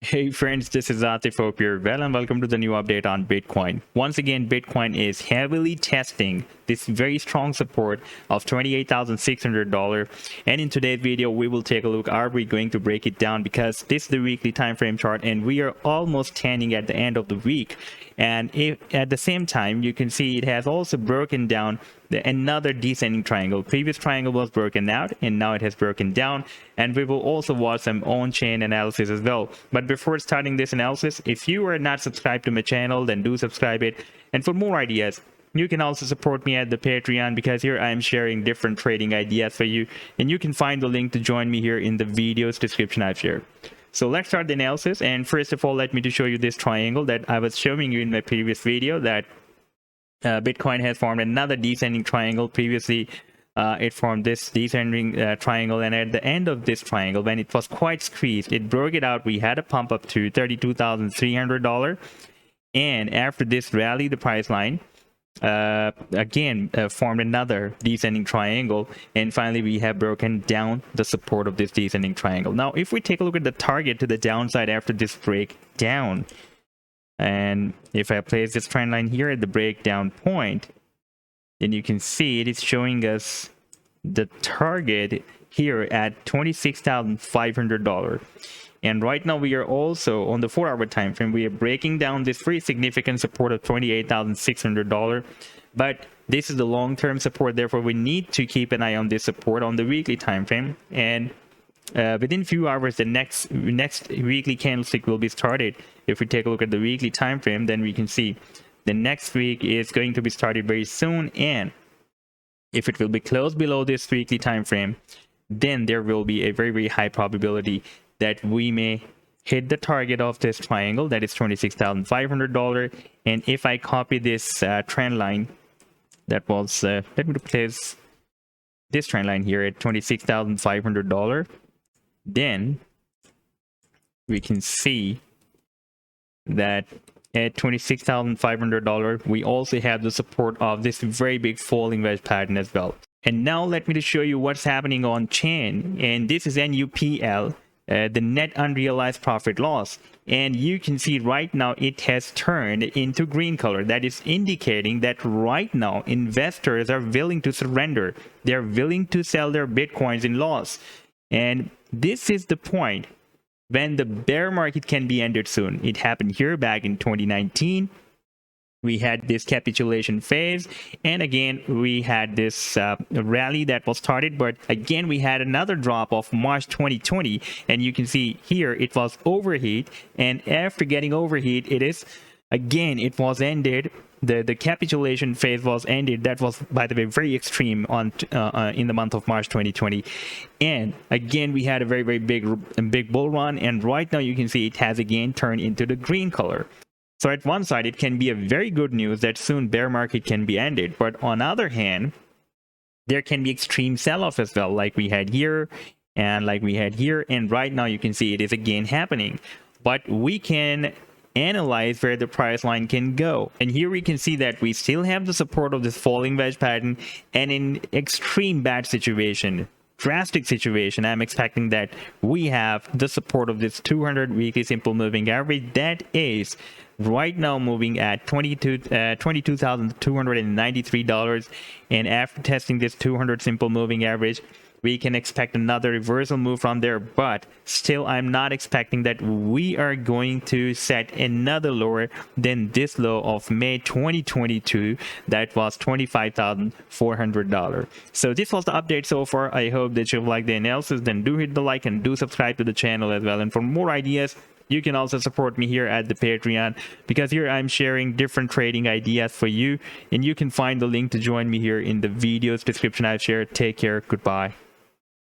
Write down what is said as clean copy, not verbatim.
Hey friends, this is Atif. Hope you're well and welcome to the new update on Bitcoin. Once again, Bitcoin is heavily testing this very strong support of $28,600, and in today's video we will take a look. Are we going to break it down, because this is the weekly time frame chart and we are almost standing at the end of the week, and if at the same time you can see it has also broken down another descending triangle. Previous triangle was broken out and now it has broken down, and we will also watch some on-chain analysis as well. But before starting this analysis, if you are not subscribed to my channel, then do subscribe it. And for more ideas, you can also support me at the Patreon, because here I am sharing different trading ideas for you, and you can find the link to join me here in the video's description I've shared. So let's start the analysis. And first of all, let me to show you this triangle that I was showing you in my previous video, that Bitcoin has formed another descending triangle. Previously it formed this descending triangle, and at the end of this triangle, when it was quite squeezed, it broke it out. We had a pump up to $32,300, and after this rally, the price line again formed another descending triangle, and finally we have broken down the support of this descending triangle. Now if we take a look at the target to the downside after this breakdown, and if I place this trend line here at the breakdown point, then you can see it is showing us the target here at $26,500. And right now we are also on the 4-hour time frame. We are breaking down this very significant support of $28,600, but this is the long-term support. Therefore we need to keep an eye on this support on the weekly time frame, and within few hours the next weekly candlestick will be started. If we take a look at the weekly time frame, then we can see the next week is going to be started very soon, and if it will be closed below this weekly time frame, then there will be a very high probability that we may hit the target of this triangle, that is $26,500. And if I copy this trend line, that was let me place this trend line here at $26,500, then we can see that at $26,500 we also have the support of this very big falling wedge pattern as well. And now let me just show you what's happening on chain, and this is NUPL, the net unrealized profit loss, and you can see right now it has turned into green color. That is indicating that right now investors are willing to surrender. They're willing to sell their bitcoins in loss, and this is the point when the bear market can be ended soon. It happened here back in 2019. We had this capitulation phase, and again we had this rally that was started, but again we had another drop of March 2020, and you can see here it was overheat, and after getting overheat, it was ended. The capitulation phase was ended. That was, by the way, very extreme on in the month of March 2020, and again we had a very big bull run, and right now you can see it has again turned into the green color. So at one side it can be a very good news that soon bear market can be ended, but on the other hand there can be extreme sell-off as well, like we had here and like we had here, and right now you can see it is again happening. But we can analyze where the price line can go, and here we can see that we still have the support of this falling wedge pattern, and in extreme bad situation, drastic situation, I'm expecting that we have the support of this 200 weekly simple moving average, that is right now moving at $22,293, and after testing this 200 simple moving average, we can expect another reversal move from there. But still, I'm not expecting that we are going to set another lower than this low of May 2022, that was $25,400. So this was the update so far. I hope that you've liked the analysis. Then do hit the like and do subscribe to the channel as well. And for more ideas, you can also support me here at the Patreon, because here I'm sharing different trading ideas for you, and you can find the link to join me here in the video's description I've shared. Take care. Goodbye.